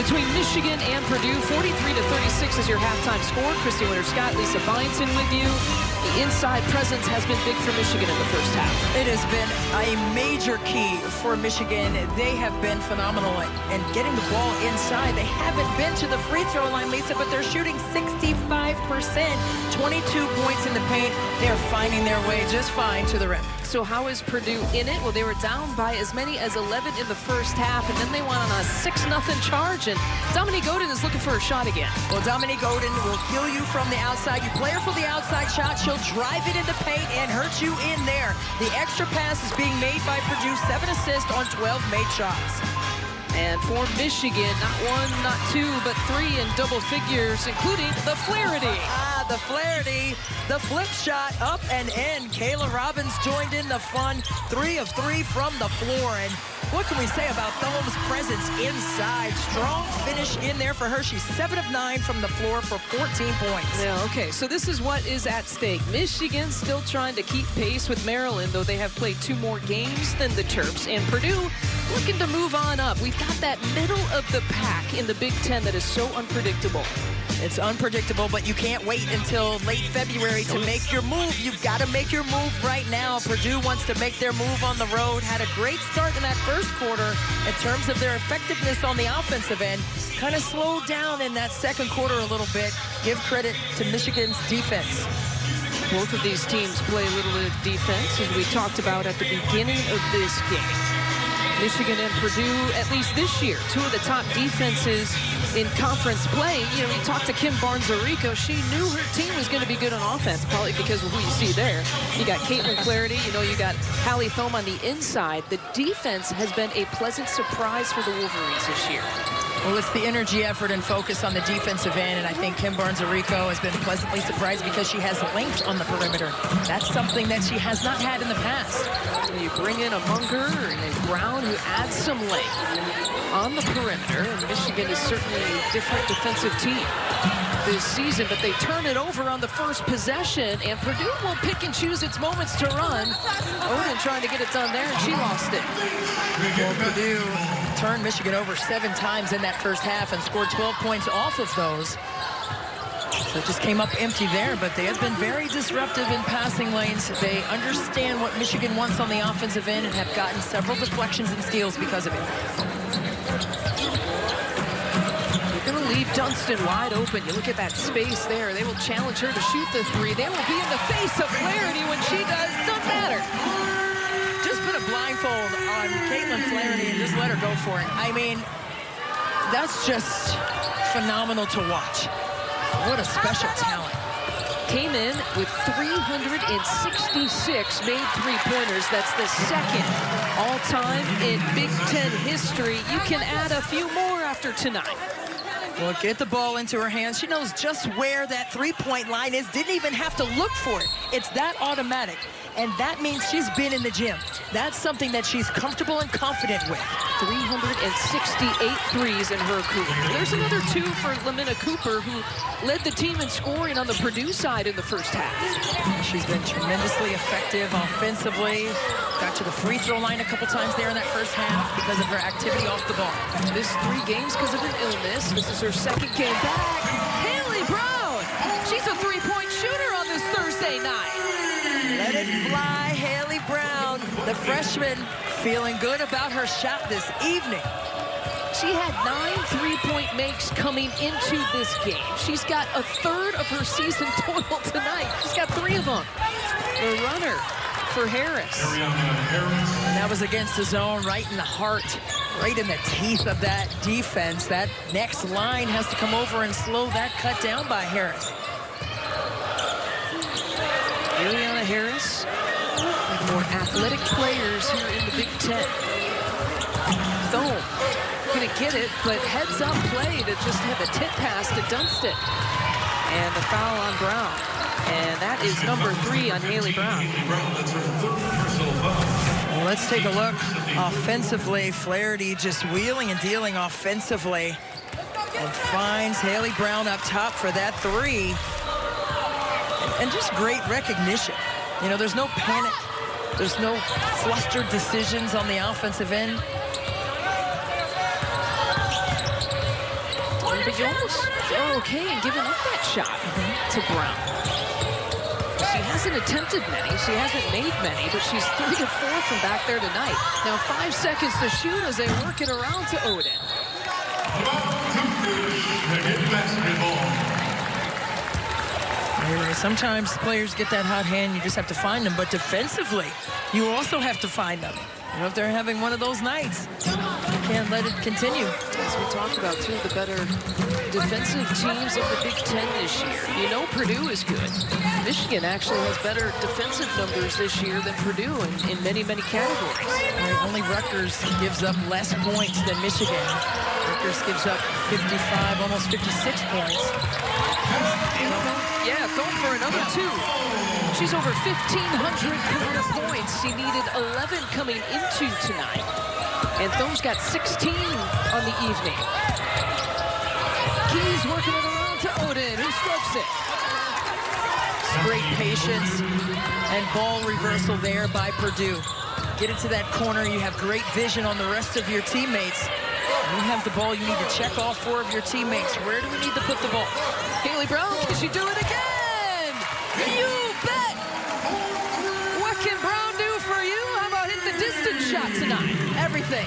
between Michigan and Purdue. 43-36 is your halftime score. Christy Winter-Scott, Lisa Byington with you. The inside presence has been big for Michigan in the first half. It has been a major key for Michigan. They have been phenomenal in getting the ball inside. They haven't been to the free throw line, Lisa, but they're shooting 65%, 22 points in the paint. They're finding their way just fine to the rim. So how is Purdue in it? Well, they were down by as many as 11 in the first half, and then they went on a 6-0 charge, and Dominique Oden is looking for a shot again. Well, Dominique Oden will kill you from the outside. You play her for the outside shot, she'll drive it into paint and hurt you in there. The extra pass is being made by Purdue, 7 assists on 12 made shots. And for Michigan, not one, not two, but 3 in double figures, including the Flaherty. The Flaherty, the flip shot up and in. Kayla Robbins joined in the fun. 3 of 3 from the floor. And what can we say about Thome's presence inside? Strong finish in there for her. She's 7 of 9 from the floor for 14 points. Yeah, okay, so this is what is at stake. Michigan still trying to keep pace with Maryland, though they have played 2 more games than the Terps. And Purdue looking to move on up. We've got that middle of the pack in the Big Ten that is so unpredictable. It's unpredictable, but you can't wait until late February to make your move. You've got to make your move right now. Purdue wants to make their move on the road. Had a great start in that first quarter in terms of their effectiveness on the offensive end. Kind of slowed down in that second quarter a little bit. Give credit to Michigan's defense. Both of these teams play a little bit of defense, as we talked about at the beginning of this game. Michigan and Purdue, at least this year, 2 of the top defenses in conference play. You know, you talked to Kim Barnes-Arico. She knew her team was going to be good on offense, probably because of who you see there. You got Caitlin Flaherty. You know, you got Hallie Thome on the inside. The defense has been a pleasant surprise for the Wolverines this year. Well, it's the energy, effort, and focus on the defensive end, and I think Kim Barnes-Arico has been pleasantly surprised because she has length on the perimeter. That's something that she has not had in the past. You bring in a Munger and a Brown who adds some length on the perimeter, and Michigan is certainly a different defensive team this season, but they turn it over on the first possession, and Purdue will pick and choose its moments to run. Oden trying to get it done there, and she lost it. Well, Purdue turned Michigan over 7 times in that first half and scored 12 points off of those. So it just came up empty there, but they have been very disruptive in passing lanes. They understand what Michigan wants on the offensive end and have gotten several deflections and steals because of it. You're going to leave Dunston wide open. You look at that space there. They will challenge her to shoot the 3. They will be in the face of Flaherty when she does. Doesn't matter. Just put a blindfold on Caitlin Flaherty and just let her go for it. I mean, that's just phenomenal to watch. What a special talent. Came in with 366 made 3-pointers. That's the second all-time in Big Ten history. You can add a few more after tonight. Well, get the ball into her hands. She knows just where that 3-point line is. Didn't even have to look for it. It's that automatic. And that means she's been in the gym. That's something that she's comfortable and confident with. 368 threes in her career. There's another 2 for Lamina Cooper, who led the team in scoring on the Purdue side in the first half. She's been tremendously effective offensively. Got to the free throw line a couple times there in that first half because of her activity off the ball. Missed 3 games because of an illness. This is her second game back. Hallie Brown! She's a 3-point shooter on this Thursday night. Let it fly, Hallie Brown. The freshman feeling good about her shot this evening. She had 9 3-point makes coming into this game. She's got a third of her season total tonight. She's got 3 of them. The runner for Harris. And that was against the zone, right in the heart, right in the teeth of that defense. That next line has to come over and slow that cut down by Harris. Ariana Harris, more athletic players here in the Big Ten. Thome gonna get it, but heads up play to just have a tip pass to Dunston. And the foul on Brown. And that is number 3 on Hallie Brown. Well, let's take a look offensively. Flaherty just wheeling and dealing offensively. And finds Hallie Brown up top for that 3. And just great recognition. You know, there's no panic. There's no flustered decisions on the offensive end. you almost are okay in giving up that shot to Brown. She hasn't attempted many. She hasn't made many, but she's 3 of 4 from back there tonight. Now 5 seconds to shoot as they work it around to Oden. Sometimes players get that hot hand, you just have to find them. But defensively, you also have to find them. You know, if they're having one of those nights, you can't let it continue. As we talked about, two of the better defensive teams of the Big Ten this year. You know Purdue is good. Michigan actually has better defensive numbers this year than Purdue in many, many categories. Right, only Rutgers gives up less points than Michigan. Rutgers gives up 55, almost 56 points. Yeah, going for another 2. She's over 1,500 career points. She needed 11 coming into tonight. And Thome's got 16 on the evening. Keys working it around to Oden, who strokes it. Great patience and ball reversal there by Purdue. Get it to that corner. You have great vision on the rest of your teammates. You have the ball. You need to check all 4 of your teammates. Where do we need to put the ball? Haley Brown, can she do it again? You bet! What can Brown do for you? How about hitting the distance shot tonight? Everything.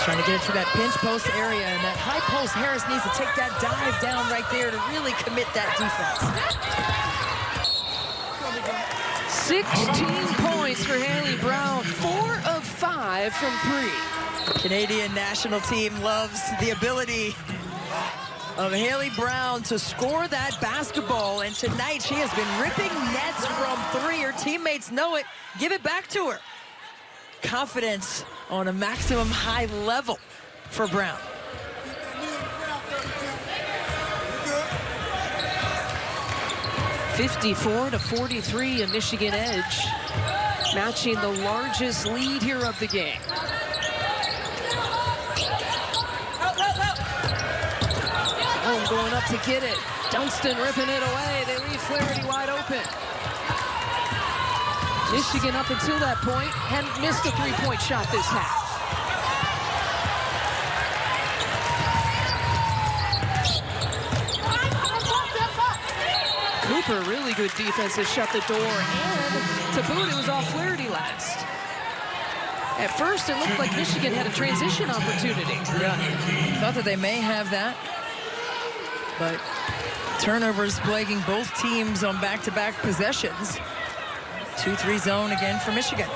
Trying to get it to that pinch post area, and that high post, Harris needs to take that dive down right there to really commit that defense. 16 points for Haley Brown, 4 of 5 from 3. Canadian national team loves the ability of Haley Brown to score that basketball, and tonight she has been ripping nets from 3. Her teammates know it. Give it back to her. Confidence on a maximum high level for Brown. (54-43) a Michigan edge, matching the largest lead here of the game. Home going up to get it. Dunston ripping it away. They leave Flaherty wide open. Michigan up until that point hadn't missed a 3-point shot this half. Cooper, really good defense to shut the door, and to boot, it was all Flaherty last. At first, it looked like Michigan had a transition opportunity. Yeah, thought that they may have that, but turnovers plaguing both teams on back-to-back possessions. 2-3 zone again for Michigan.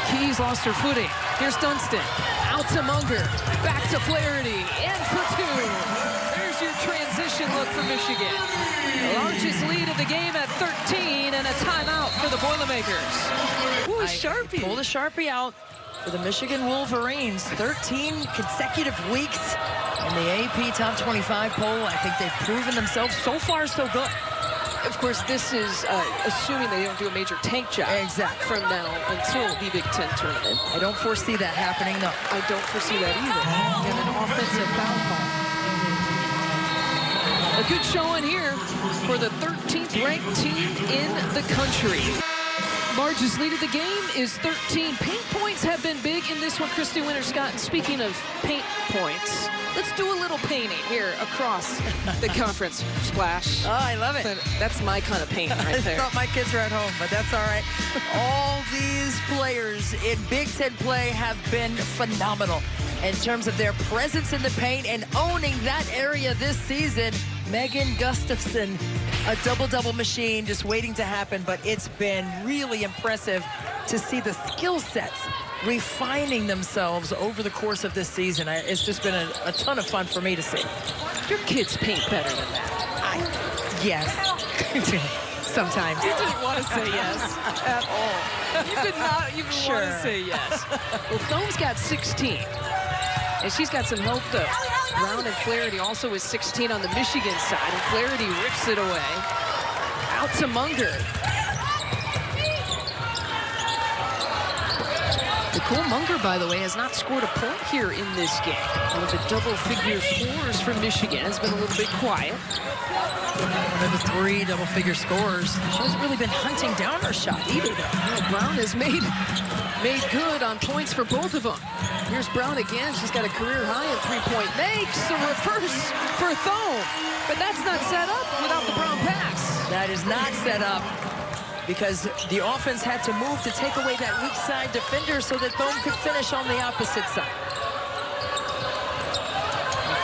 Keys lost her footing. Here's Dunston. Out to Munger. Back to Flaherty. And for 2. There's your transition look for Michigan. The largest lead of the game at 13, and a timeout for the Boilermakers. Ooh, Sharpie. Pull the Sharpie out for the Michigan Wolverines. 13 consecutive weeks in the AP Top 25 poll. I think they've proven themselves. So far, so good. Of course, this is assuming they don't do a major tank job. Exactly. From now until the Big Ten tournament. I don't foresee that happening, no. I don't foresee that either. And an offensive foul call. A good showing here for the 13th ranked team in the country. Largest lead of the game is 13. Paint points have been big in this one, Christy Winter-Scott. And speaking of paint points, let's do a little painting here across the conference. Splash. Oh, I love it. That's my kind of painting right there. I thought my kids were at home, but that's all right. All these players in Big Ten play have been phenomenal in terms of their presence in the paint and owning that area this season. Megan Gustafson, a double-double machine just waiting to happen, but it's been really impressive to see the skill sets refining themselves over the course of this season. It's just been a ton of fun for me to see. Your kids paint better than that. Yes. Sometimes. You didn't want to say yes at all. You did not even want to say yes. Well, Thome's got 16. And she's got some help, though. Brown and Flaherty also with 16 on the Michigan side. And Flaherty rips it away. Out to Munger. The Nicole Munger, by the way, has not scored a point here in this game. One of the double-figure scores from Michigan has been a little bit quiet. One of the 3 double-figure scores. She hasn't really been hunting down her shot either, though. Well, Brown has made good on points for both of them. Here's Brown again. She's got a career high in three-point makes. The reverse for Thome. But that's not set up without the Brown pass. That is not set up because the offense had to move to take away that weak side defender so that Thome could finish on the opposite side.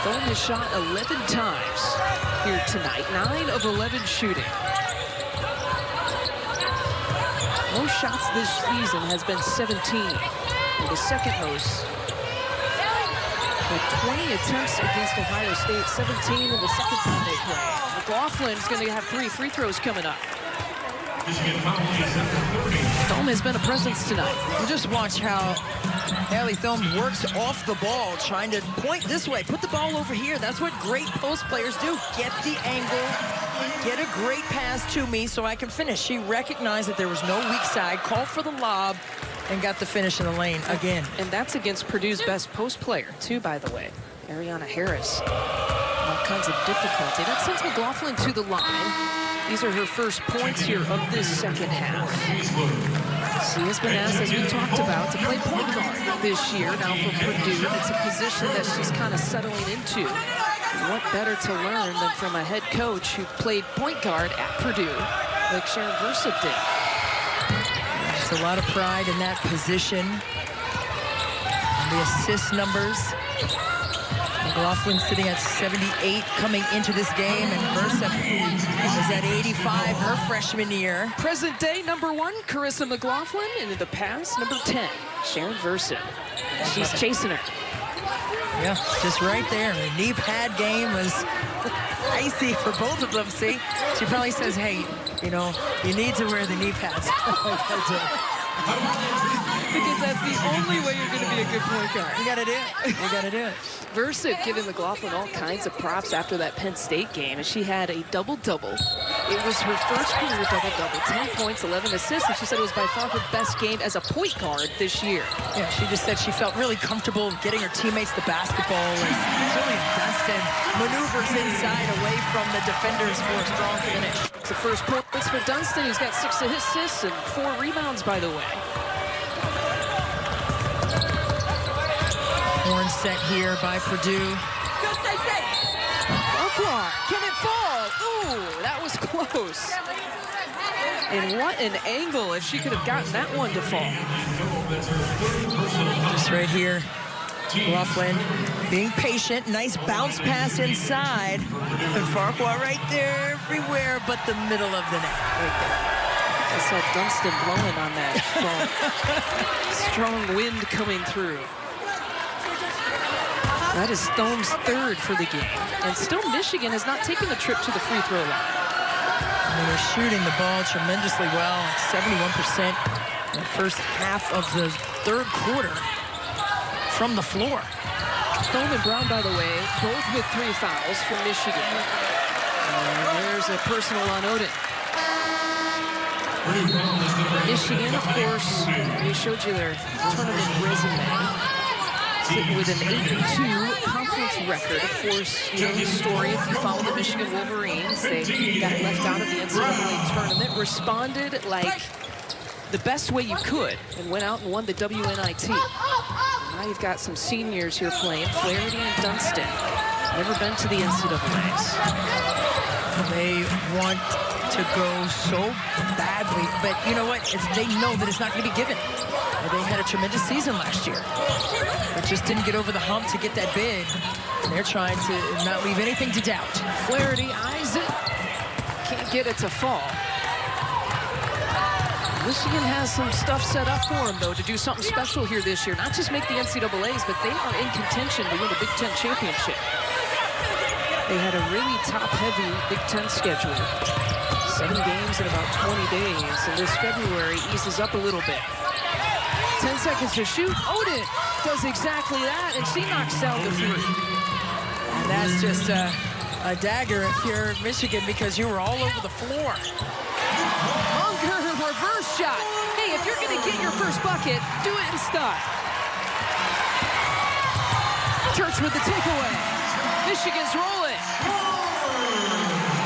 Thome has shot 11 times here tonight. 9 of 11 shooting. Most shots this season has been 17. And the second most. With 20 attempts against Ohio State, 17 in the second time they play. McLaughlin's going to have 3 free throws coming up. Thome has been a presence tonight. And just watch how Haley Thome works off the ball, trying to point this way, put the ball over here. That's what great post players do. Get the angle, get a great pass to me so I can finish. She recognized that there was no weak side, called for the lob, and got the finish in the lane again. And that's against Purdue's best post player, too, by the way. Ariana Harris. All kinds of difficulty. That sends McLaughlin to the line. These are her first points here of this second half. She has been asked, as we talked about, to play point guard this year. Now for Purdue, it's a position that she's kind of settling into. What better to learn than from a head coach who played point guard at Purdue, like Sharon Versup did. There's a lot of pride in that position. And the assist numbers. McLaughlin sitting at 78 coming into this game, and Versup is at 85 her freshman year. Present day #1, Carissa McLaughlin, and in the past, #10, Sharon Versup. She's chasing her. Yeah, just right there. The knee pad game was icy for both of them. See, she probably says, hey, you know, you need to wear the knee pads. Because that's the only way you're going to be a good point guard. You got to do it. You got to do it. Versup giving McLaughlin all kinds of props after that Penn State game, and she had a double-double. It was her first career double-double, 10 points, 11 assists, and she said it was by far her best game as a point guard this year. Yeah, she just said she felt really comfortable getting her teammates the basketball, and really Dunston maneuvers inside away from the defenders for a strong finish. It's the first points for Dunston, who's got 6 assists and 4 rebounds, by the way. Horn set here by Purdue. Oklar, can it fall? Ooh, that was close. And what an angle if she could have gotten that one to fall. Just right here, McLaughlin being patient. Nice bounce pass inside. And Farquhar right there everywhere but the middle of the net. Right there. I saw Dunston blowing on that strong wind coming through. That is Thome's 3rd for the game. And still Michigan has not taken the trip to the free throw line. And they're shooting the ball tremendously well, 71% in the first half of the 3rd quarter from the floor. Thome and Brown, by the way, both with 3 fouls for Michigan. And there's a personal on Oden. Michigan, of course, we showed you their tournament resume. Sitting with an 8-2 conference record. Of course, you know the story if you follow the Michigan Wolverines. They got left out of the NCAA tournament, responded like the best way you could, and went out and won the WNIT. Now you've got some seniors here playing, Flaherty and Dunston. Never been to the NCAAs. They want to go so badly, but you know what? They know that it's not going to be given. They had a tremendous season last year, but just didn't get over the hump to get that bid. And they're trying to not leave anything to doubt. Flaherty eyes it, can't get it to fall. Michigan has some stuff set up for them, though, to do something special here this year. Not just make the NCAAs, but they are in contention to win the Big Ten championship. They had a really top-heavy Big Ten schedule. 7 games in about 20 days, and this February eases up a little bit. 10 seconds to shoot. Oden does exactly that, and she knocks down the 3. And that's just a dagger if you're Michigan because you were all over the floor. Munger, reverse shot. Hey, if you're going to get your first first bucket. Do it in style. Church with the takeaway. Michigan's rolling.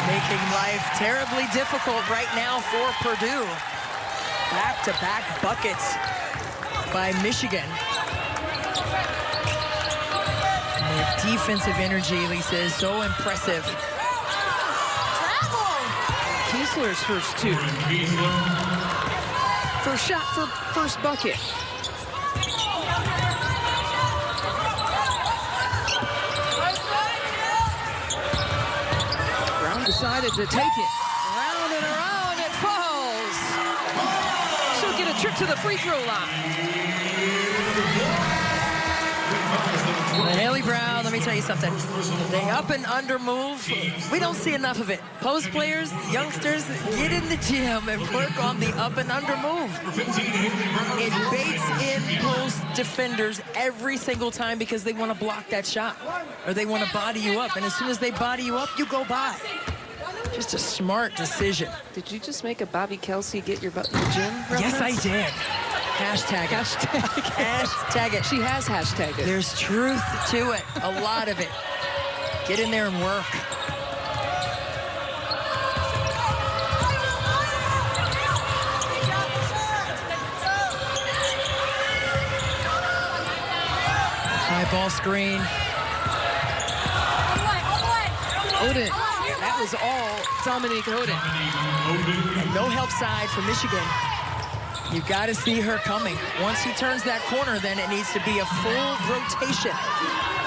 Making life terribly difficult right now for Purdue. Back-to-back buckets by Michigan. And their defensive energy, Lisa, is so impressive. Kiesler's first two. First shot for first bucket. Brown decided to take it. Around and around, it falls. She'll get a trip to the free throw line. And Haley Brown, let me tell you something. The up and under move, we don't see enough of it. Post players, youngsters, get in the gym and work on the up and under move. It baits in post defenders every single time because they want to block that shot or they want to body you up. And as soon as they body you up, you go by. Just a smart decision. Did you just make a Bobby Kelsey get your butt in the gym reference? Yes, I did. Hashtag it. Hashtag it. She has hashtagged it. There's truth to it, a lot of it. Get in there and work. High ball screen. Oden. That was all Dominique Oden. And no help side for Michigan. You got to see her coming. Once he turns that corner, then it needs to be a full rotation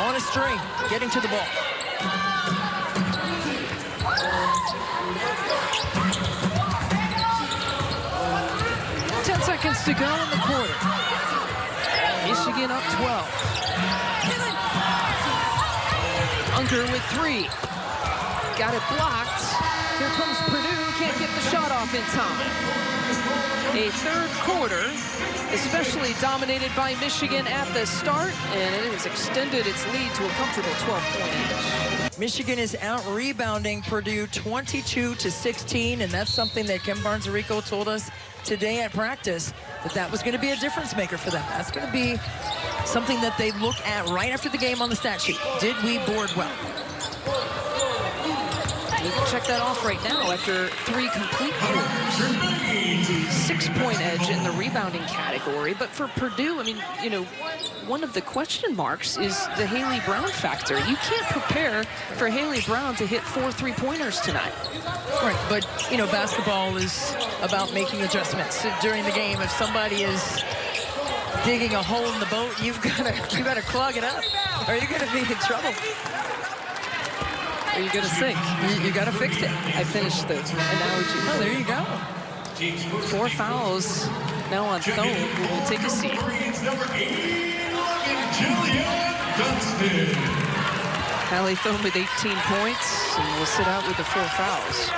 on a string, getting to the ball. Seconds to go in the quarter. Michigan up 12. Unker with 3. Got it blocked. Here comes Purdue. Can't get the shot off in time. A third quarter, especially dominated by Michigan at the start, and it has extended its lead to a comfortable 12-point edge. Michigan is out-rebounding Purdue 22-16, and that's something that Ken Barnes-Arico told us today at practice, that was going to be a difference maker for them. That's going to be something that they look at right after the game on the stat sheet. Did we board well? We can check that off right now after 3 complete quarters. 6-point edge in the rebounding category. But for Purdue, I mean, you know, one of the question marks is the Haley Brown factor. You can't prepare for Haley Brown to hit 4 3-pointers tonight. Right, but, you know, basketball is about making adjustments during the game. If somebody is digging a hole in the boat, you got to clog it up, or you're going to be in trouble. Are you going to sink? You got to fix it. I finished the analogy. Oh, there you go. 4 fouls now on Thome, who will take a seat. Hallie Thome with 18 points, and will sit out with the 4 fouls.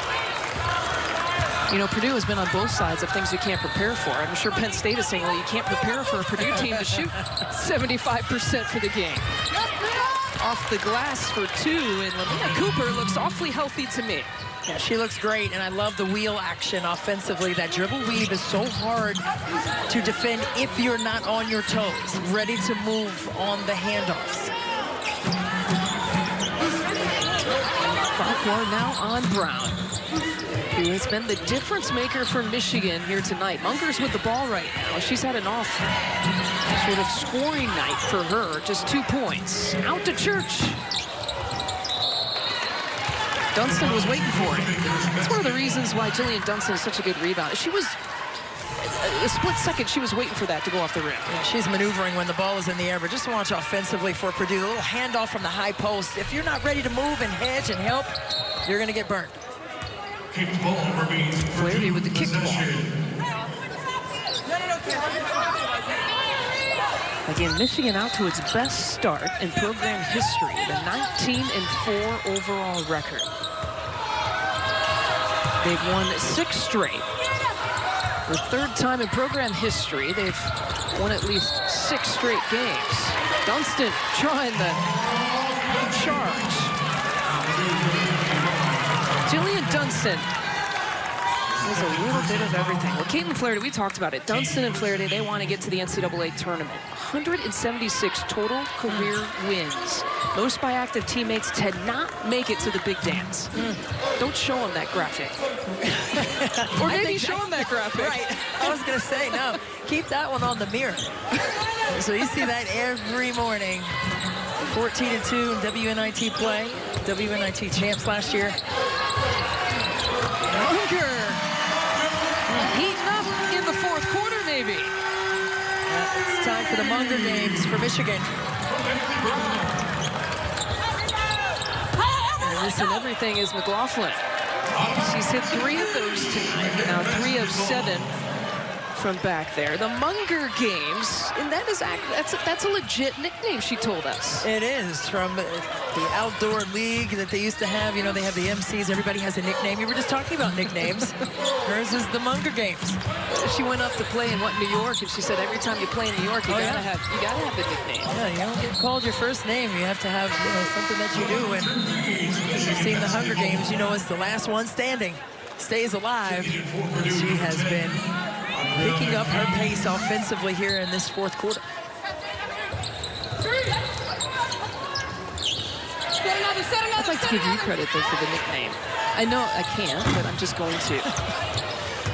You know, Purdue has been on both sides of things you can't prepare for. I'm sure Penn State is saying, well, you can't prepare for a Purdue team to shoot 75% for the game. Off the glass for 2, and Lamia Cooper looks awfully healthy to me. Yeah, she looks great, and I love the wheel action offensively. That dribble weave is so hard to defend if you're not on your toes, ready to move on the handoffs. Farquhar now on Brown, who has been the difference maker for Michigan here tonight. Munger's with the ball right now. She's had an off sort of scoring night for her, just 2 points. Out to Church. Dunston was waiting for it. That's one of the reasons why Jillian Dunston is such a good rebounder. She was, a split second, she was waiting for that to go off the rim. Yeah, she's maneuvering when the ball is in the air, but just watch offensively for Purdue. A little handoff from the high post. If you're not ready to move and hedge and help, you're going to get burnt. Flaherty with the kickball. Again, Michigan out to its best start in program history, the 19-4 overall record. They've won 6 straight. The 3rd time in program history, they've won at least 6 straight games. Dunston trying the charge. Jillian Dunston There's a little bit of everything. Well, Caitlin Flaherty, we talked about it. Dunston and Flaherty, they want to get to the NCAA tournament. 176 total career wins. Most by active teammates to not make it to the big dance. Don't show them that graphic. Or maybe show them that graphic. Right. I was going to say, no. Keep that one on the mirror. So you see that every morning. 14-2 in WNIT play. WNIT champs last year. Munger heating up in the fourth quarter, maybe. It's time for the Munger games for Michigan. And listen, everything is McLaughlin. She's hit 3 of those tonight. Now 3 of 7 from back there. The Munger games, and that's a legit nickname, she told us. It is, from the outdoor league that they used to have. You know, they have the MCs. Everybody has a nickname. You were just talking about nicknames. Hers is the Munger games. She went up to play in New York, and she said every time you play in New York, you gotta have the nickname. Yeah, you don't get called your first name. You have to have something that you do. And you've seen the Hunger Games. You know, it's the last one standing. Stays alive. She has been picking up her pace offensively here in this fourth quarter. I'd like to give you credit, though, for the nickname. I know I can't, but I'm just going to.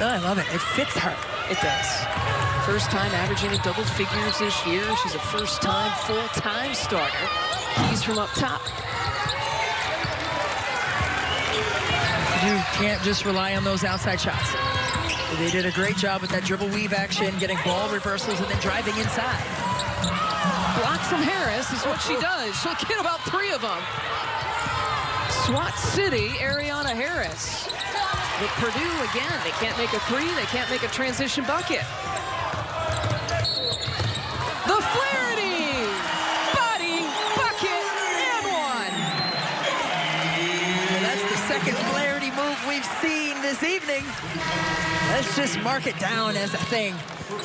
Oh, I love it. It fits her. It does. First time averaging in double figures this year. She's a first-time, full-time starter. Keys from up top. You can't just rely on those outside shots. They did a great job with that dribble weave action, getting ball reversals, and then driving inside. Block from Harris is what she does. She'll get about 3 of them. SWAT City, Ariana Harris. But Purdue, again, they can't make a 3. They can't make a transition bucket. The Flaherty! Body, bucket, and 1. Well, that's the second Flaherty move we've seen this evening. Let's just mark it down as a thing.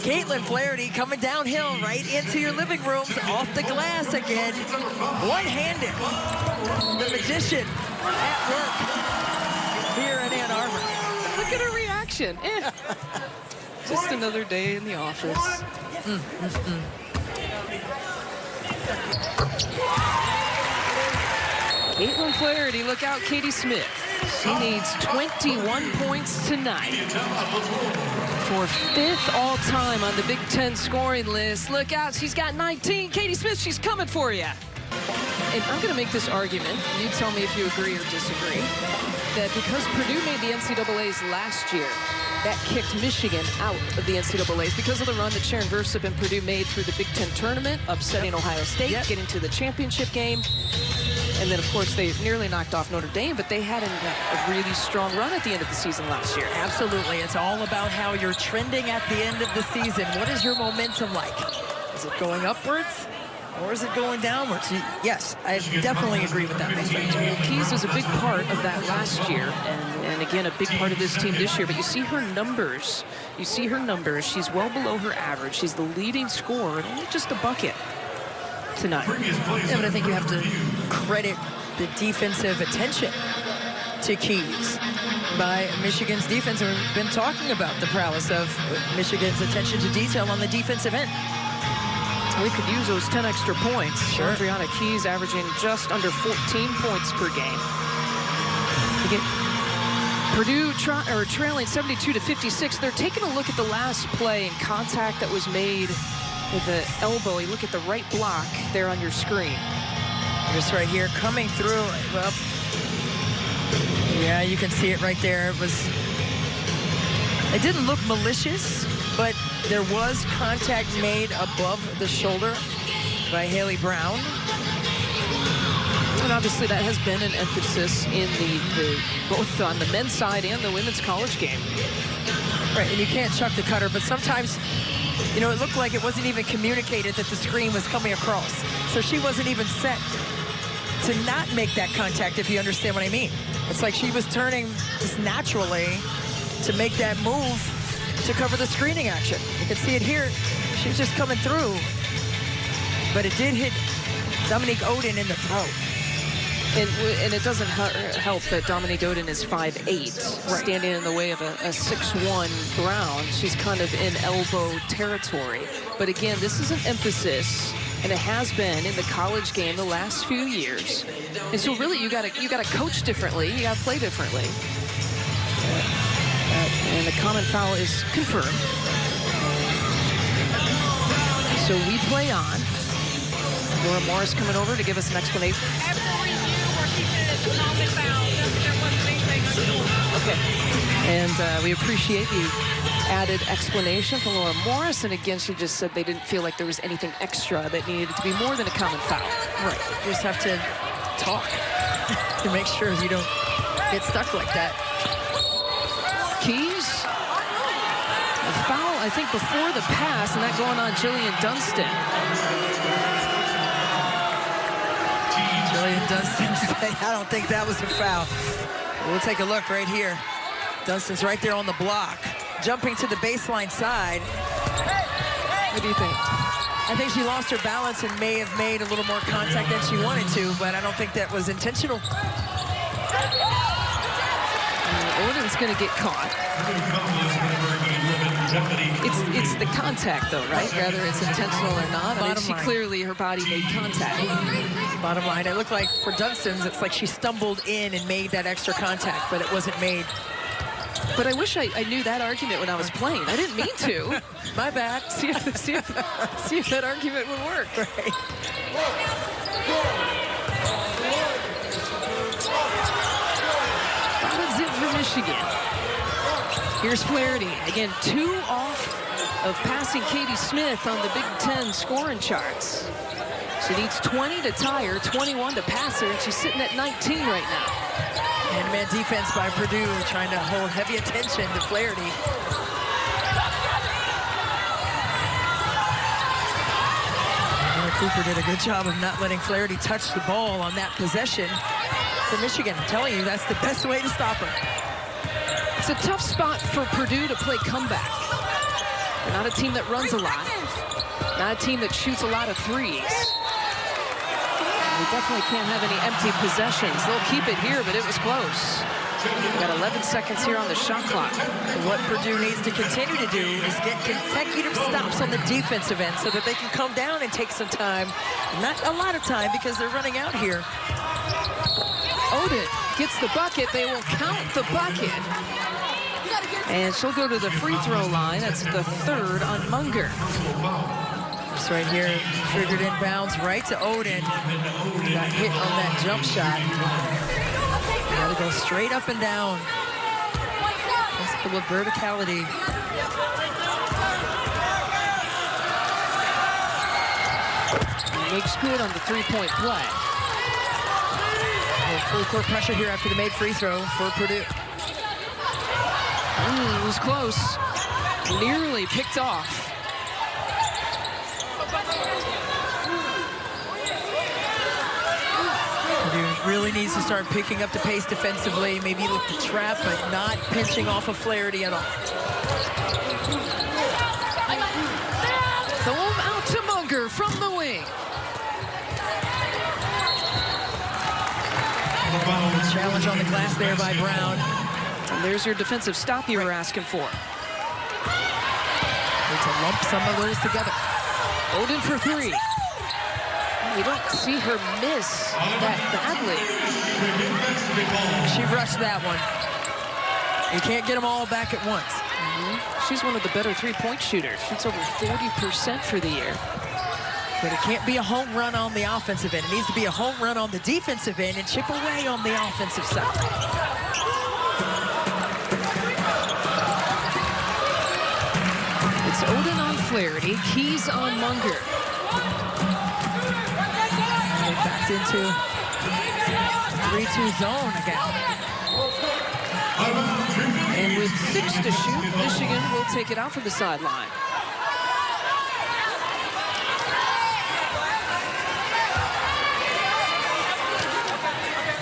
Caitlin Flaherty coming downhill right into your living rooms, off the glass again. One-handed. The magician at work here in Ann Arbor. Look at her reaction. Just another day in the office. Caitlin Flaherty, look out, Katie Smith. She needs 21 points tonight for 5th all-time on the Big Ten scoring list. Look out, she's got 19. Katie Smith, she's coming for you. And I'm going to make this argument. You tell me if you agree or disagree. That because Purdue made the NCAAs last year, that kicked Michigan out of the NCAAs because of the run that Sharon Versup and Purdue made through the Big Ten tournament, upsetting Ohio State, getting to the championship game. And then, of course, they nearly knocked off Notre Dame, but they had a really strong run at the end of the season last year. Absolutely. It's all about how you're trending at the end of the season. What is your momentum like? Is it going upwards? Or is it going downwards? Yes, I definitely agree with that. Keys was a big part of that last year, and again, a big part of this team this year. But you see her numbers. She's well below her average. She's the leading scorer, and only just a bucket tonight. Yeah, but I think you have to credit the defensive attention to Keys by Michigan's defense. And we've been talking about the prowess of Michigan's attention to detail on the defensive end. We could use those 10 extra points. Sure. Adriana Keys averaging just under 14 points per game. Again, Purdue trailing 72-56. They're taking a look at the last play and contact that was made with the elbow. You look at the right block there on your screen. Just right here, coming through. Well, yeah, you can see it right there. It didn't look malicious, but there was contact made above the shoulder by Haley Brown. And obviously that has been an emphasis in both on the men's side and the women's college game. Right, and you can't chuck the cutter, but sometimes, you know, it looked like it wasn't even communicated that the screen was coming across. So she wasn't even set to not make that contact, if you understand what I mean. It's like she was turning just naturally to make that move to cover the screening action. You can see it here. She's just coming through. But it did hit Dominique Oden in the throat. And it doesn't help that Dominique Oden is 5'8", standing in the way of a 6'1" Brown. She's kind of in elbow territory. But again, this is an emphasis, and it has been in the college game the last few years. And so really, you gotta coach differently. You gotta play differently. And the common foul is confirmed. So we play on. Laura Morris coming over to give us an explanation. Okay. And we appreciate the added explanation from Laura Morris. And again, she just said they didn't feel like there was anything extra that needed to be more than a common foul. Right. You just have to talk to make sure you don't get stuck like that. Keys. A foul, I think, before the pass, and that going on Jillian Dunston. Jillian Dunston, I don't think that was a foul. We'll take a look right here. Dunston's right there on the block, jumping to the baseline side. What do you think? I think she lost her balance and may have made a little more contact than she wanted to, but I don't think that was intentional. Oden's going to get caught. It's the contact, though, right? Whether it's intentional or not. I mean, she clearly, her body made contact. Bottom line, it looked like for Dunston's, it's like she stumbled in and made that extra contact, but it wasn't made. But I wish I knew that argument when I was playing. I didn't mean to. My bad. See if that argument would work. Right. Bottoms in for Michigan. Here's Flaherty. Again, 2 off of passing Katie Smith on the Big Ten scoring charts. She needs 20 to tie her, 21 to pass her, and she's sitting at 19 right now. Man defense by Purdue, trying to hold heavy attention to Flaherty. Cooper did a good job of not letting Flaherty touch the ball on that possession for Michigan. I'm telling you, that's the best way to stop her. It's a tough spot for Purdue to play comeback. They're not a team that runs a lot, not a team that shoots a lot of threes. We definitely can't have any empty possessions. They'll keep it here, but it was close. We've got 11 seconds here on the shot clock. What Purdue needs to continue to do is get consecutive stops on the defensive end so that they can come down and take some time. Not a lot of time because they're running out here. Oden gets the bucket. They will count the bucket. And she'll go to the free throw line. That's the 3rd on Munger. It's right here, triggered inbounds right to Oden. Got hit on that jump shot. Got to go straight up and down. Principle of verticality. Makes good on the 3-point play. Full court pressure here after the made free throw for Purdue. It was close. Nearly picked off. Purdue really needs to start picking up the pace defensively. Maybe look to trap, but not pinching off of Flaherty at all. Thome out to Munger from the wing. Challenge on the glass there by Brown. And there's your defensive stop you were asking for. Need to lump some of those together. Oden for 3. You don't see her miss that badly. She rushed that one. You can't get them all back at once. She's one of the better 3-point shooters. Shoots over 40% for the year. But it can't be a home run on the offensive end. It needs to be a home run on the defensive end and chip away on the offensive side. It's Oden on Flaherty, Keys on Munger. They backed into 3-2 zone again. And with 6 to shoot, Michigan will take it out from the sideline.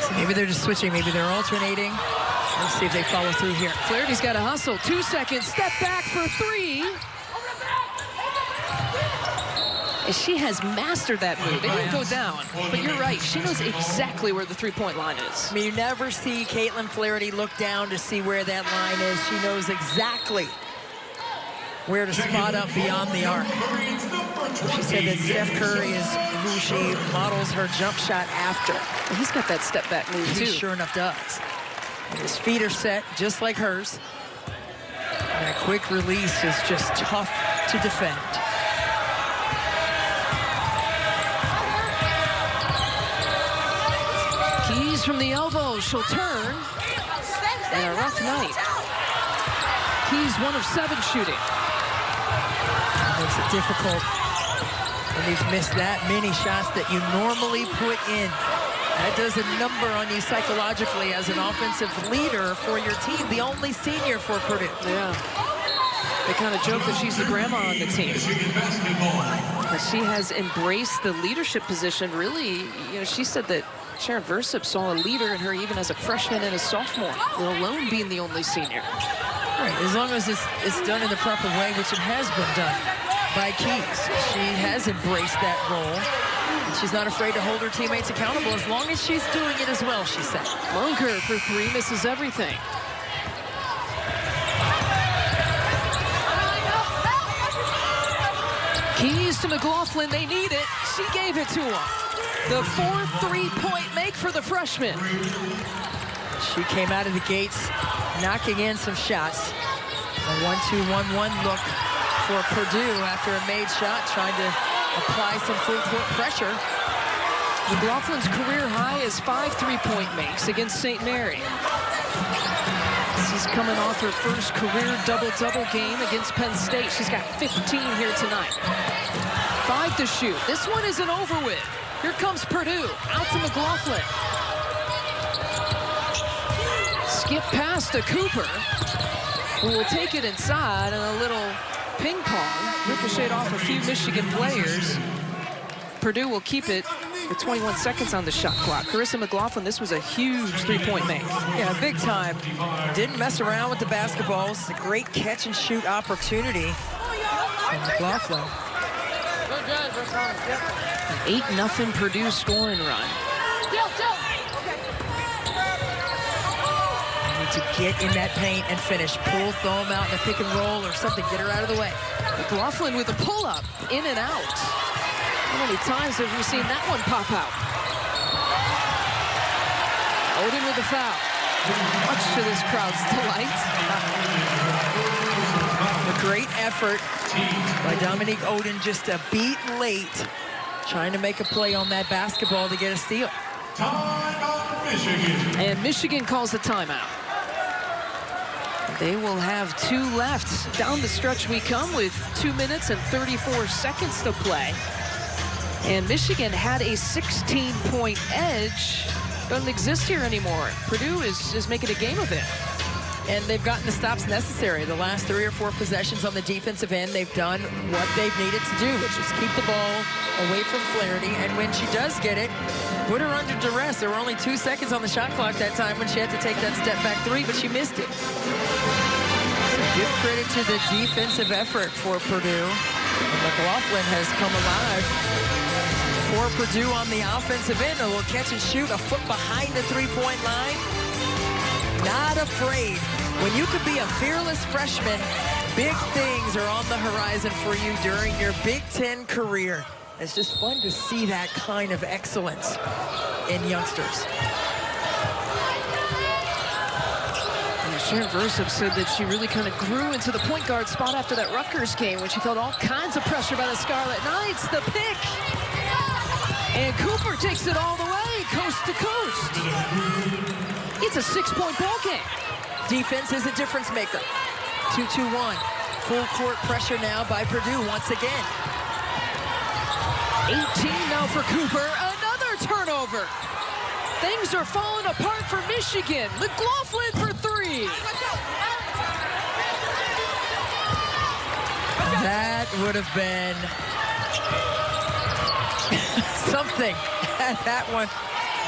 So maybe they're just switching, maybe they're alternating. Let's see if they follow through here. Flaherty's got to hustle. 2 seconds, step back for 3. And she has mastered that move. It didn't go down, but you're right. She knows exactly where the three-point line is. I mean, you never see Caitlin Flaherty look down to see where that line is. She knows exactly where to spot up beyond the arc. She said that Steph Curry is who she models her jump shot after. And he's got that step-back move, too. He sure enough does. And his feet are set just like hers. And that quick release is just tough to defend. Keys from the elbow. She'll turn. And a rough night. Keys 1 of 7 shooting. Makes it difficult when you've missed that many shots that you normally put in. That does a number on you psychologically as an offensive leader for your team, the only senior for Purdue. Yeah. They kind of joke that she's the grandma on the team. But she has embraced the leadership position. Really, you know, she said that Sharon Versup saw a leader in her even as a freshman and a sophomore, let alone being the only senior. Right, as long as it's done in the proper way, which it has been done by Keys. She has embraced that role. She's not afraid to hold her teammates accountable as long as she's doing it as well, she said. Lunker for 3, misses everything. Keys to McLaughlin, they need it. She gave it to him. The 4th 3-point make for the freshman. She came out of the gates knocking in some shots. A 1-2-1-1 look for Purdue after a made shot, trying to apply some full court pressure. McLaughlin's career high is 5 3-point makes against St. Mary. She's coming off her first career double-double game against Penn State. She's got 15 here tonight. 5 to shoot. This one isn't over with. Here comes Purdue, out to McLaughlin. Skip pass to Cooper, who will take it inside, and a little ping pong ricocheted off a few Michigan players. Purdue will keep it with 21 seconds on the shot clock. Carissa McLaughlin, this was a huge 3-point make. Yeah, big time. Didn't mess around with the basketballs. It's a great catch and shoot opportunity for McLaughlin. An 8-0 Purdue scoring run. Need to get in that paint and finish. Pull, throw them out in a pick and roll or something. Get her out of the way. McLaughlin with a pull-up, in and out. How many times have we seen that one pop out? Oden with a foul. Much to this crowd's delight. A great effort by Dominique Oden, just a beat late, trying to make a play on that basketball to get a steal. And Michigan calls the timeout. They will have 2 left. Down the stretch we come with 2 minutes and 34 seconds to play. And Michigan had a 16-point edge. Doesn't exist here anymore. Purdue is making a game of it. And they've gotten the stops necessary. The last 3 or 4 possessions on the defensive end, they've done what they've needed to do, which is keep the ball away from Flaherty. And when she does get it, put her under duress. There were only 2 seconds on the shot clock that time when she had to take that step-back 3, but she missed it. So give credit to the defensive effort for Purdue. And McLaughlin has come alive for Purdue on the offensive end. A little catch and shoot, a foot behind the 3-point line. Not afraid. When you could be a fearless freshman, big things are on the horizon for you during your Big Ten career. It's just fun to see that kind of excellence in youngsters. Sharon Versup said that she really kind of grew into the point guard spot after that Rutgers game when she felt all kinds of pressure by the Scarlet Knights. The pick. And Cooper takes it all the way, coast to coast. It's a 6-point ball game. Defense is a difference maker. 2-2-1. Full court pressure now by Purdue once again. 18 now for Cooper. Another turnover. Things are falling apart for Michigan. McLaughlin for 3. That would have been something had that one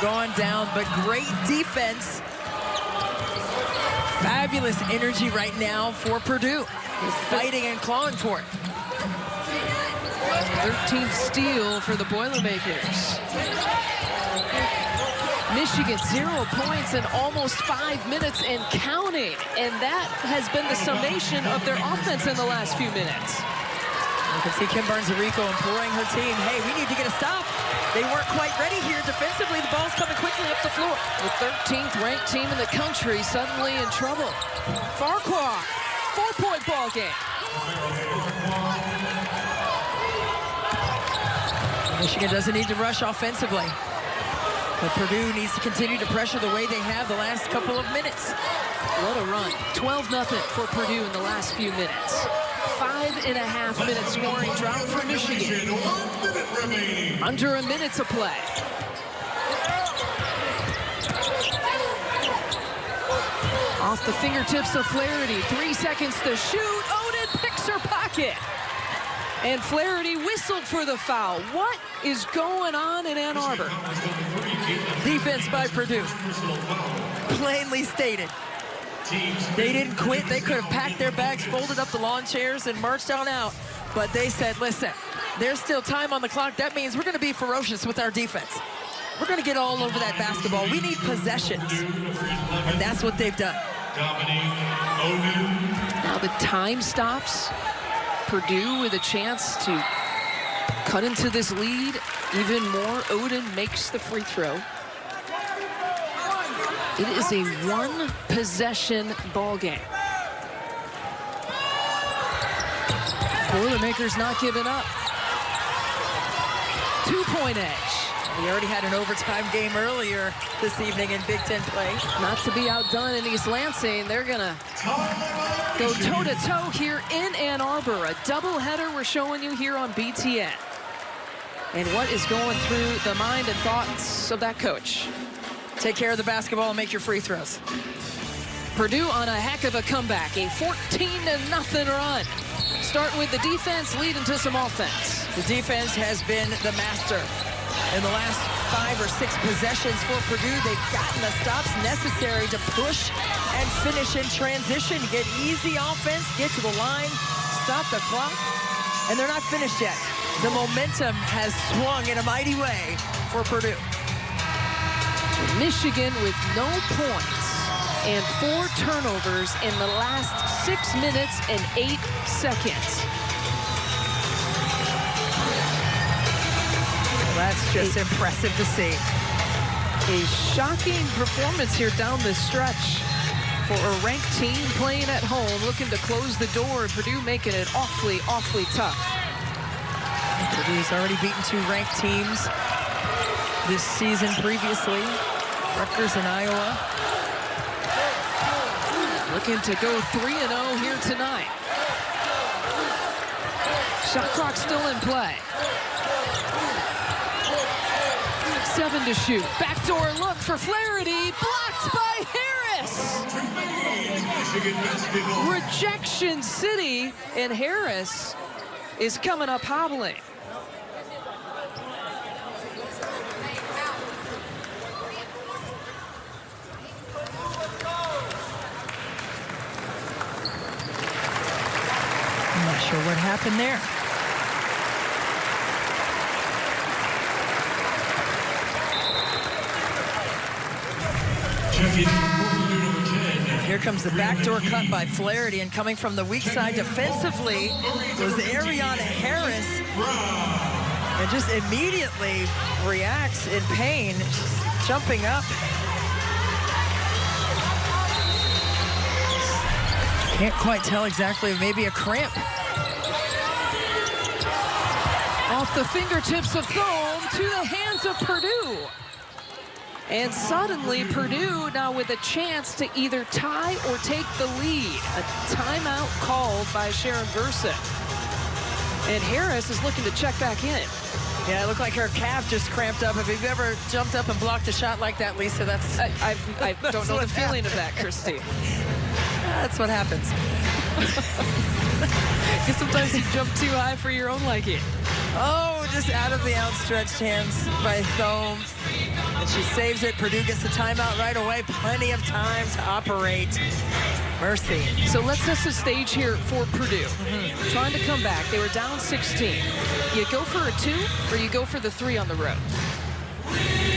gone down, but great defense. Fabulous energy right now for Purdue. They're fighting and clawing for it. 13th steal for the Boilermakers. Michigan 0 points in almost 5 minutes and counting. And that has been the summation of their offense in the last few minutes. You can see Kim Barnes-Arico imploring her team, hey, we need to get a stop. They weren't quite ready here defensively. The ball's coming quickly up the floor. The 13th ranked team in the country suddenly in trouble. Farquhar, 4-point ball game. Michigan doesn't need to rush offensively. But Purdue needs to continue to pressure the way they have the last couple of minutes. What a run. 12-0 for Purdue in the last few minutes. 5.5 minute scoring drought for Michigan. Under a minute to play. Off the fingertips of Flaherty. 3 seconds to shoot. Oden picks her pocket. And Flaherty whistled for the foul. What is going on in Ann Arbor? Defense by Purdue. Plainly stated. They didn't quit. They could have packed their bags, folded up the lawn chairs, and marched on out. But they said, listen, there's still time on the clock. That means we're going to be ferocious with our defense. We're going to get all over that basketball. We need possessions. And that's what they've done. Dominique Oden. Now the time stops. Purdue with a chance to cut into this lead even more. Oden makes the free throw. It is a one-possession ball game. Boilermakers not giving up. 2-point edge. We already had an overtime game earlier this evening in Big Ten play. Not to be outdone in East Lansing. They're gonna go toe-to-toe here in Ann Arbor. A doubleheader we're showing you here on BTN. And what is going through the mind and thoughts of that coach? Take care of the basketball and make your free throws. Purdue on a heck of a comeback, a 14-0 run. Start with the defense, lead into some offense. The defense has been the master. In the last 5 or 6 possessions for Purdue, they've gotten the stops necessary to push and finish in transition, get easy offense, get to the line, stop the clock, and they're not finished yet. The momentum has swung in a mighty way for Purdue. Michigan with no points and 4 turnovers in the last 6 minutes and 8 seconds. That's just impressive to see. A shocking performance here down the stretch for a ranked team playing at home, looking to close the door. Purdue making it awfully, awfully tough. Purdue's already beaten 2 ranked teams this season previously. Rutgers and Iowa. Looking to go 3-0 here tonight. Shot clock still in play. 7 to shoot. Backdoor look for Flaherty. Blocked by Harris. Rejection City, and Harris is coming up hobbling. I'm not sure what happened there. Here comes the backdoor cut by Flaherty, and coming from the weak side defensively was Ariana Harris. And just immediately reacts in pain, jumping up. Can't quite tell exactly, maybe a cramp. Off the fingertips of Thome to the hands of Purdue. And suddenly Purdue now with a chance to either tie or take the lead. A timeout called by Sharon Versa. And Harris is looking to check back in. Yeah, it looked like her calf just cramped up. If you've ever jumped up and blocked a shot like that, Lisa, that's... I don't know the feeling of that, Christy. That's what happens. Because sometimes you jump too high for your own liking. Oh, just out of the outstretched hands by Thome. And she saves it. Purdue gets the timeout right away. Plenty of time to operate. Mercy. So let's set the stage here for Purdue. Trying to come back. They were down 16. You go for a 2 or you go for the 3 on the road?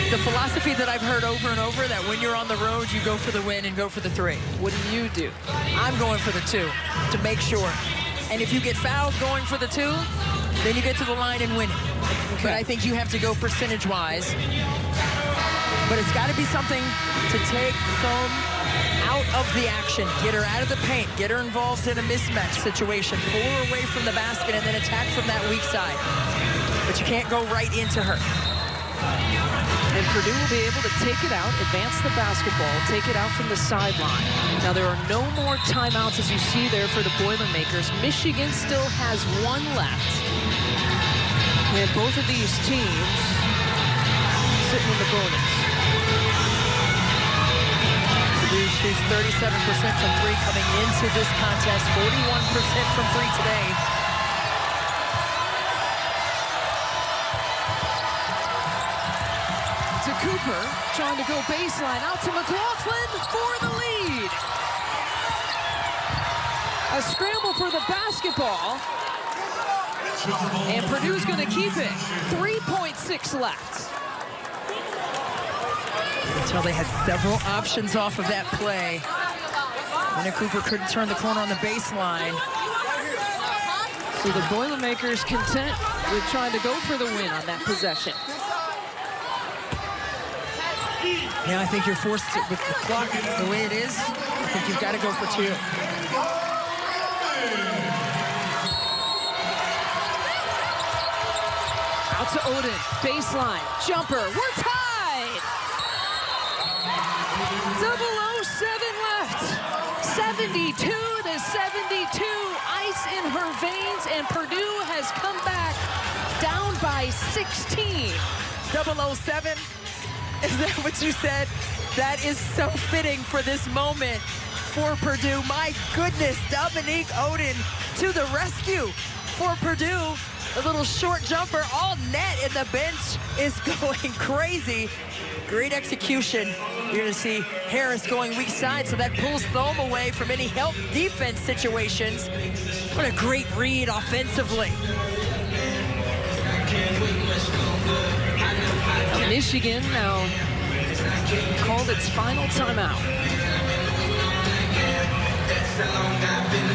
The philosophy that I've heard over and over, that when you're on the road, you go for the win and go for the 3. What do you do? I'm going for the 2 to make sure. And if you get fouled going for the 2, then you get to the line and win it. Okay. But I think you have to go percentage-wise. But it's got to be something to take foam out of the action, get her out of the paint, get her involved in a mismatch situation, pull her away from the basket, and then attack from that weak side. But you can't go right into her. And Purdue will be able to take it out, advance the basketball, take it out from the sideline. Now, there are no more timeouts, as you see there, for the Boilermakers. Michigan still has 1 left. And both of these teams sitting in the bonus. Purdue shoots 37% from 3 coming into this contest, 41% from 3 today. To Cooper, trying to go baseline, out to McLaughlin for the lead. A scramble for the basketball. And Purdue's going to keep it. 3.6 left. Until they had several options off of that play. And Cooper couldn't turn the corner on the baseline. So the Boilermakers content with trying to go for the win on that possession. Yeah, I think you're forced to, with the clock the way it is, I think you've got to go for 2. Out to Oden, baseline, jumper, we're tied! 0:07 left, 72 to 72, ice in her veins, and Purdue has come back down by 16. 007, is that what you said? That is so fitting for this moment for Purdue. My goodness, Dominique Oden to the rescue for Purdue. A little short jumper, all net, and the bench is going crazy. Great execution. You're going to see Harris going weak side, so that pulls Thome away from any help defense situations. What a great read offensively. Michigan now called its final timeout.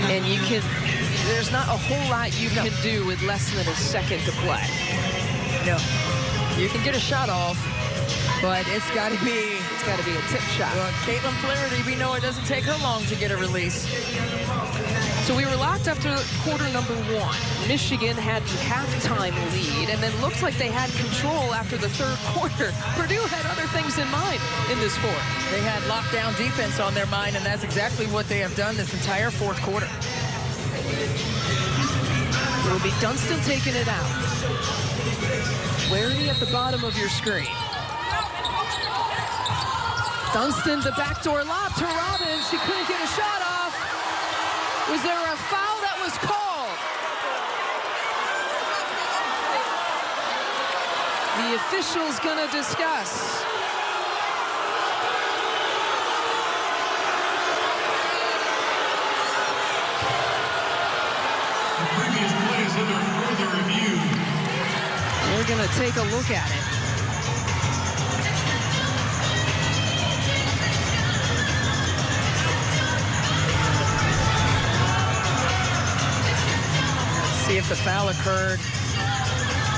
And there's not a whole lot you can do with less than a second to play. No, you can get a shot off, but it's got to be a tip shot. Well, Caitlin Flaherty, we know it doesn't take her long to get a release. So we were locked after quarter number 1. Michigan had the halftime lead, and then looks like they had control after the 3rd quarter. Purdue had other things in mind in this 4th. They had lockdown defense on their mind, and that's exactly what they have done this entire 4th quarter. It will be Dunston taking it out. Flaherty at the bottom of your screen. Dunston, the backdoor lob to Robbins. She couldn't get a shot off. Was there a foul that was called? The official's gonna discuss. The previous play is under further review. We're gonna take a look at it. See if the foul occurred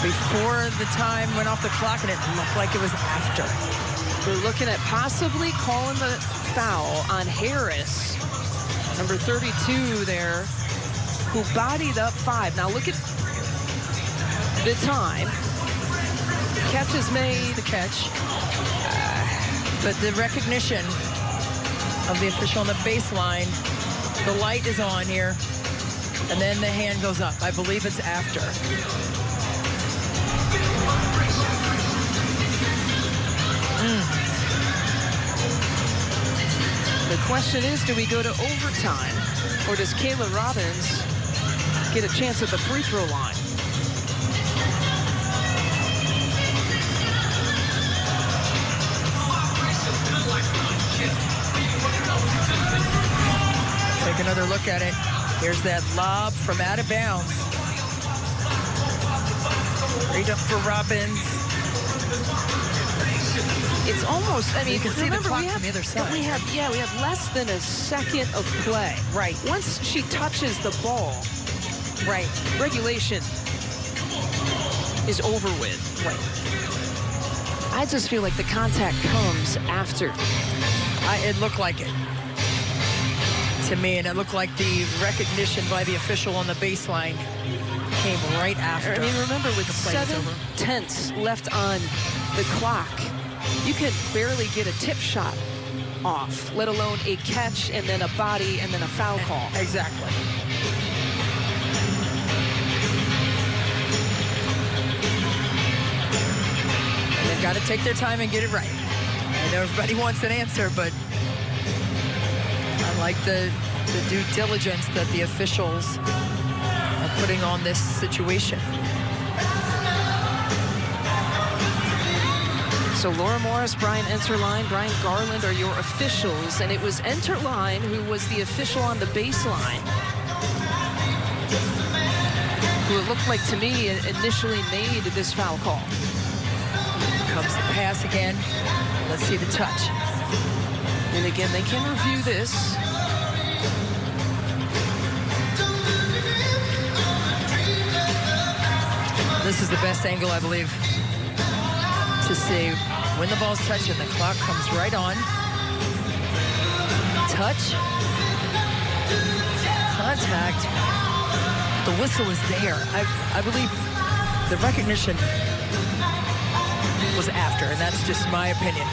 before the time went off the clock, and it looked like it was after. We're looking at possibly calling the foul on Harris, number 32 there, who bodied up 5. Now look at the time. Catch is made. The catch. But the recognition of the official on the baseline, the light is on here. And then the hand goes up. I believe it's after. The question is, do we go to overtime, or does Kayla Robbins get a chance at the free throw line? Take another look at it. Here's that lob from out of bounds. Right up for Robbins. It's almost, I mean, you can see the remember, clock from the other side. We have less than a second of play. Right. Once she touches the ball, right, regulation is over with. Right. I just feel like the contact comes after. It looked like it to me, and it looked like the recognition by the official on the baseline came right after. I mean, remember, with 7/10 left on the clock, you could barely get a tip shot off, let alone a catch and then a body and then a foul call. Exactly. And they've got to take their time and get it right. I know everybody wants an answer, but I like the due diligence that the officials are putting on this situation. So Laura Morris, Brian Enterline, Brian Garland are your officials, and it was Enterline who was the official on the baseline, who it looked like to me initially made this foul call. Comes the pass again. Let's see the touch. And again, they can review this. This is the best angle, I believe, to see when the ball's touched and the clock comes right on. Touch. Contact. The whistle is there. I believe the recognition was after, and that's just my opinion.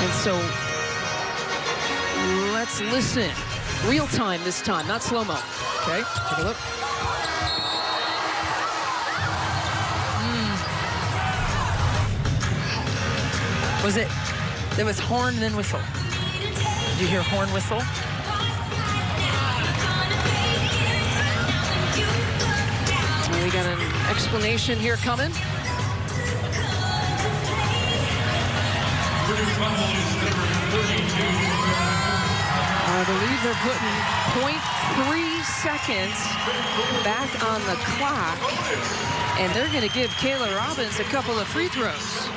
And so let's listen. Real time this time, not slow-mo. Okay, take a look. Was it? There was horn, then whistle. Did you hear horn, whistle? We got an explanation here coming. I believe they're putting 0.3 seconds back on the clock, and they're going to give Kayla Robbins a couple of free throws.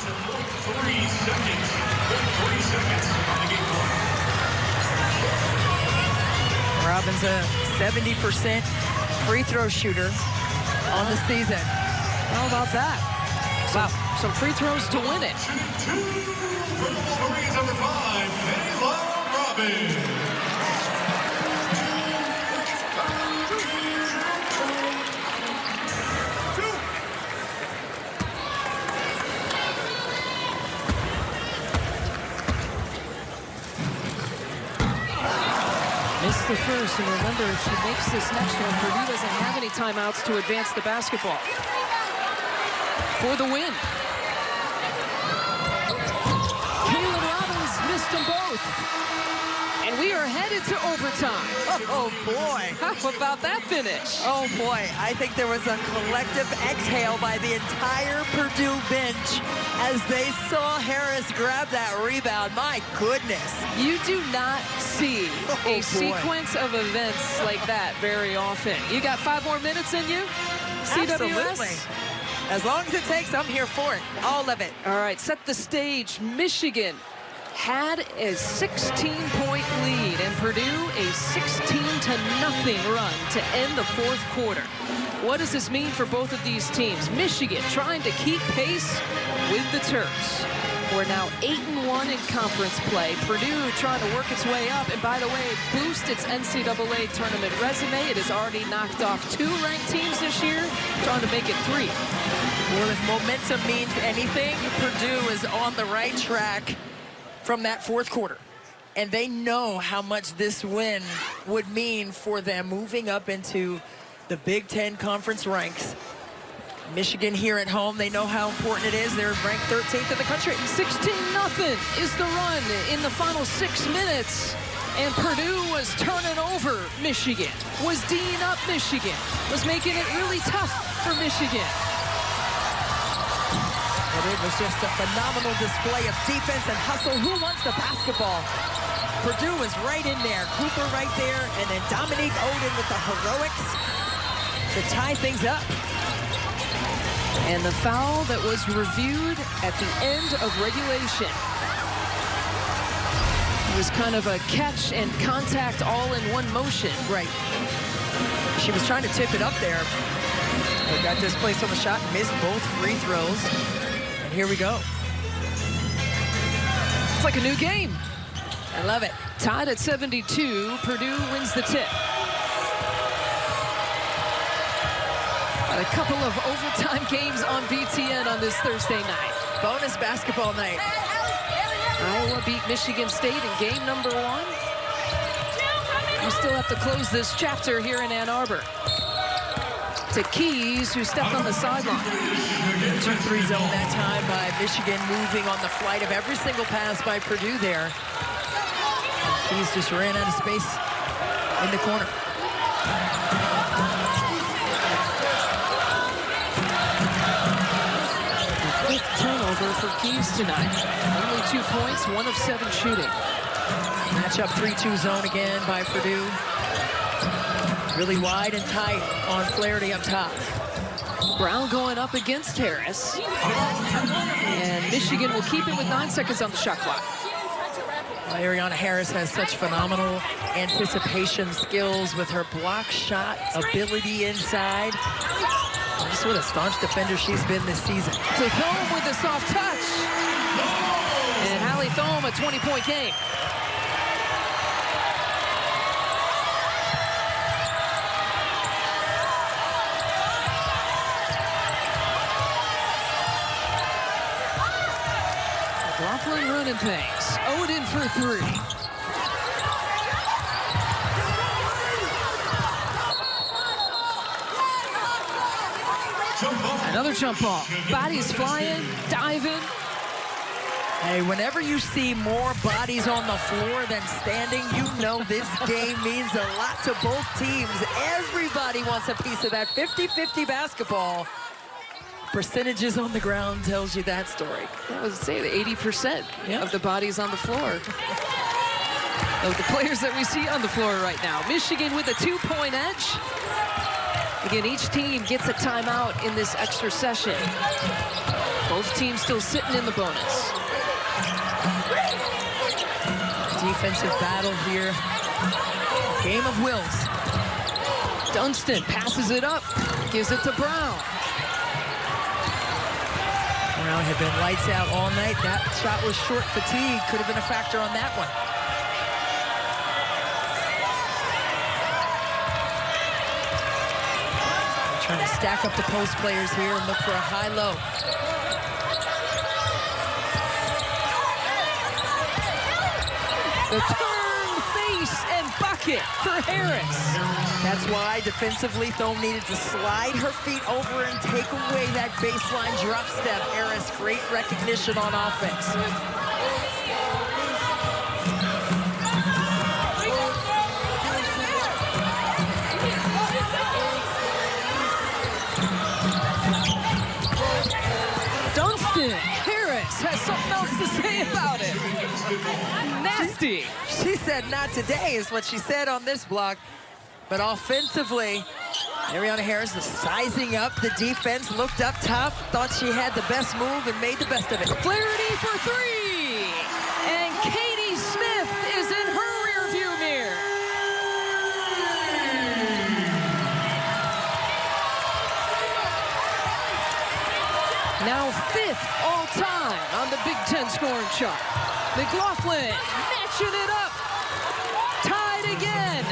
3 seconds. 3 seconds on the game clock. Robbins a 70% free throw shooter on the season. How about that? Wow, some free throws to win it. Three, number 5, Kayla Robbins. Missed the first, and remember, if she makes this next one, Purdue doesn't have any timeouts to advance the basketball. For the win. Kayla Robbins missed them both. And we are headed to overtime. Oh, boy. How about that finish? Oh, boy. I think there was a collective exhale by the entire Purdue bench as they saw Harris grab that rebound. My goodness. You do not see a sequence of events like that very often. You got 5 more minutes in you? Absolutely. CWS? As long as it takes, I'm here for it. All of it. All right, set the stage. Michigan had a 16-point lead, and Purdue a 16-0 run to end the 4th quarter. What does this mean for both of these teams? Michigan trying to keep pace with the Terps. We're now 8-1 in conference play. Purdue trying to work its way up, and by the way, boost its NCAA tournament resume. It has already knocked off 2 ranked teams this year, trying to make it 3. Well, if momentum means anything, Purdue is on the right track from that 4th quarter. And they know how much this win would mean for them moving up into the Big Ten conference ranks. Michigan here at home, they know how important it is. They're ranked 13th in the country. 16-0 is the run in the final 6 minutes. And Purdue was turning over Michigan, was D'ing up Michigan, was making it really tough for Michigan. But it was just a phenomenal display of defense and hustle. Who wants the basketball? Purdue was right in there. Cooper right there, and then Dominique Oden with the heroics to tie things up. And the foul that was reviewed at the end of regulation. It was kind of a catch and contact all in one motion. Right. She was trying to tip it up there. But got displaced on the shot, missed both free throws. And here we go. It's like a new game. I love it. Tied at 72, Purdue wins the tip. Got a couple of overtime games on BTN on this Thursday night. Bonus basketball night. Iowa beat Michigan State in game number 1. We still have to close this chapter here in Ann Arbor. To Keys, who stepped on the sideline. 2-3 zone that time by Michigan, moving on the flight of every single pass by Purdue there. Keys just ran out of space in the corner. Fifth turnover for Keys tonight. Only 2 points, 1 of 7 shooting. Matchup 3-2 zone again by Purdue. Really wide and tight on Flaherty up top. Brown going up against Harris. And Michigan will keep it with 9 seconds on the shot clock. Ariana Harris has such phenomenal anticipation skills with her block shot ability inside. Just what a staunch defender she's been this season. To Thome with a soft touch. And Hallie Thome, a 20-point game. McLaughlin running things. Oden for 3. Another jump ball. Bodies flying, diving. Hey, whenever you see more bodies on the floor than standing, you know this game means a lot to both teams. Everybody wants a piece of that 50-50 basketball. Percentages on the ground tells you that story. I was saying 80% of the bodies on the floor. Of the players that we see on the floor right now. Michigan with a 2-point edge. Again, each team gets a timeout in this extra session. Both teams still sitting in the bonus. Defensive battle here. Game of wills. Dunston passes it up, gives it to Brown. Brown had been lights out all night. That shot was short fatigue. Could have been a factor on that one. Trying to stack up the post players here and look for a high-low. The turn, face, and bucket for Harris. That's why defensively Thome needed to slide her feet over and take away that baseline drop step. Harris, great recognition on offense. Harris has something else to say about it. Nasty. She said not today is what she said on this block. But offensively, Ariana Harris is sizing up the defense, looked up tough, thought she had the best move and made the best of it. Flaherty for 3. And Katie Smith is in her rearview mirror. Now 5th all-time on the Big Ten scoring chart. McLaughlin matching it up. Tied again.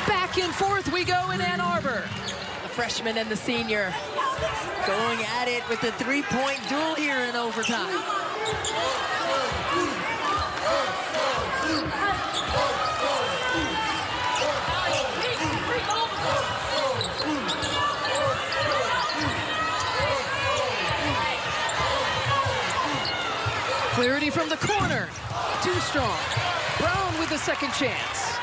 Back and forth we go in Ann Arbor. The freshman and the senior going at it with the three-point duel here in overtime. Flaherty from the corner. Too strong. Brown with the second chance.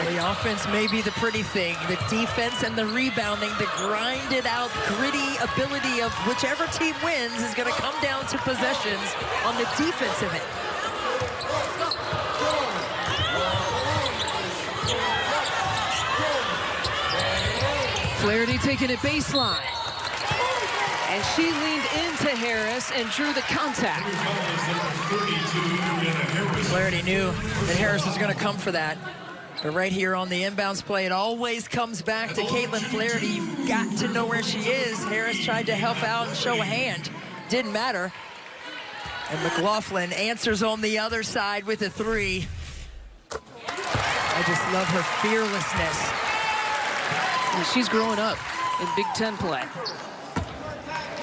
The offense may be the pretty thing. The defense and the rebounding, the grinded out, gritty ability of whichever team wins is going to come down to possessions on the defensive end. Flaherty taking it baseline. And she leaned into Harris and drew the contact. Flaherty knew that Harris was going to come for that. But right here on the inbounds play, it always comes back to Caitlin Flaherty. You've got to know where she is. Harris tried to help out and show a hand. Didn't matter. And McLaughlin answers on the other side with a three. I just love her fearlessness. And she's growing up in Big Ten play.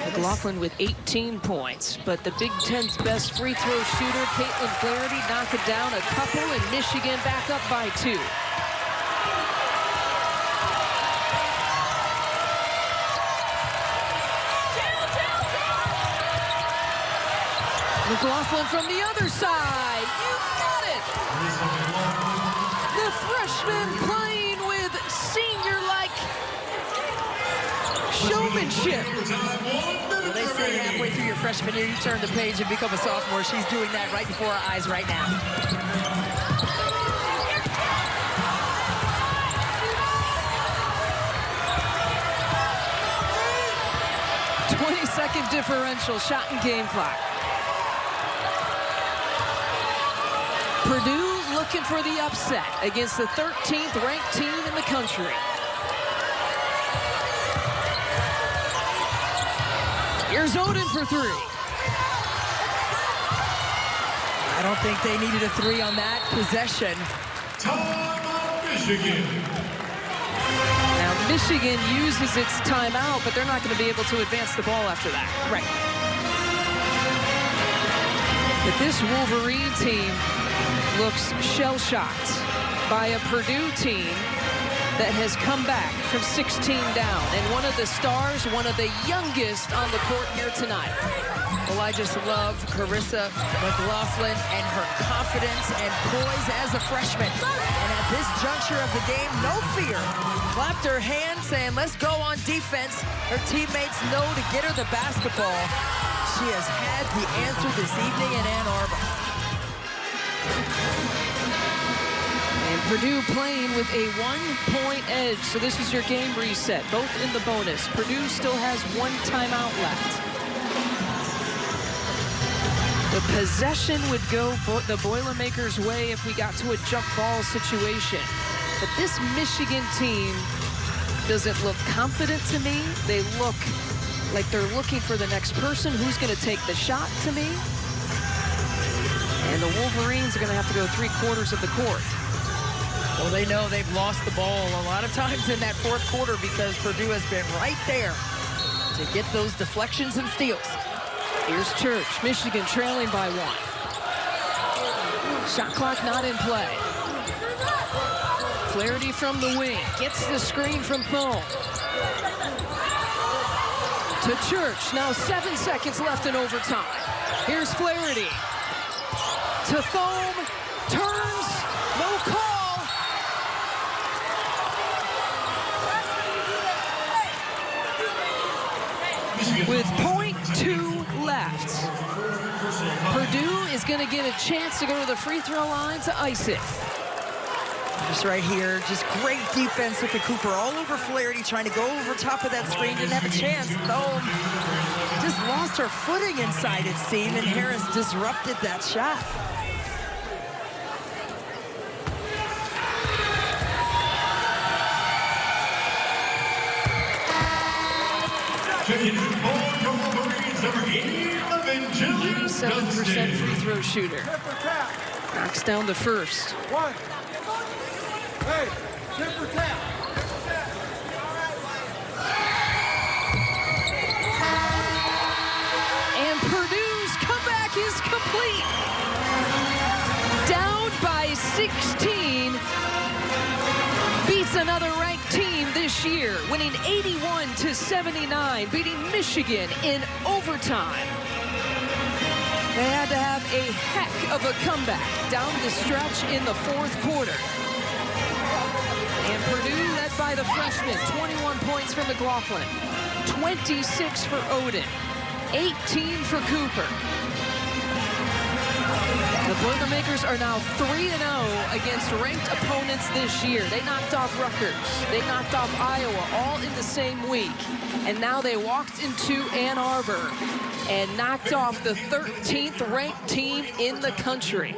McLaughlin with 18 points, but the Big Ten's best free throw shooter, Caitlin Flaherty, knocked it down a couple, and Michigan back up by 2. McLaughlin from the other side. You got it! The freshman playing with senior-like showmanship. Well, they say halfway through your freshman year, you turn the page and become a sophomore. She's doing that right before our eyes right now. Second differential shot and game clock. Purdue looking for the upset against the 13th ranked team in the country. Here's Oden for 3. I don't think they needed a 3 on that possession. Time, Michigan. Now, Michigan uses its timeout, but they're not going to be able to advance the ball after that. Right. But this Wolverine team looks shell-shocked by a Purdue team that has come back from 16 down. And one of the stars, one of the youngest on the court here tonight. Well, I just love Carissa McLaughlin and her confidence and poise as a freshman. And at this juncture of the game, no fear. Clapped her hand saying, let's go on defense. Her teammates know to get her the basketball. She has had the answer this evening in Ann Arbor. And Purdue playing with a 1-point edge. So this is your game reset, both in the bonus. Purdue still has 1 timeout left. The possession would go the Boilermakers' way if we got to a jump ball situation. But this Michigan team doesn't look confident to me. They look like they're looking for the next person who's going to take the shot to me. And the Wolverines are going to have to go 3/4 of the court. Well, they know they've lost the ball a lot of times in that 4th quarter because Purdue has been right there to get those deflections and steals. Here's Church, Michigan trailing by 1. Shot clock not in play. Flaherty from the wing, gets the screen from Thome. To Church, now 7 seconds left in overtime. Here's Flaherty. To Thome, turns, no call. With .2 left, Purdue is going to get a chance to go to the free throw line to ice it. Just right here, just great defense with the Cooper all over Flaherty, trying to go over top of that screen, didn't have a chance. Thome just lost her footing inside, it seemed, and Harris disrupted that shot. Checking in for your Wolverines, number 11, Jillian 87% free throw shooter. Knocks down the first. 1. Hey, tip for tap. And Purdue's comeback is complete. Down by 16. Beats another ranked team this year, winning 81-79, beating Michigan in overtime. They had to have a heck of a comeback down the stretch in the 4th quarter. And Purdue led by the freshman, 21 points for McLaughlin, 26 for Oden, 18 for Cooper. The Boilermakers are now 3-0 against ranked opponents this year. They knocked off Rutgers. They knocked off Iowa all in the same week. And now they walked into Ann Arbor and knocked off the 13th ranked team in the country.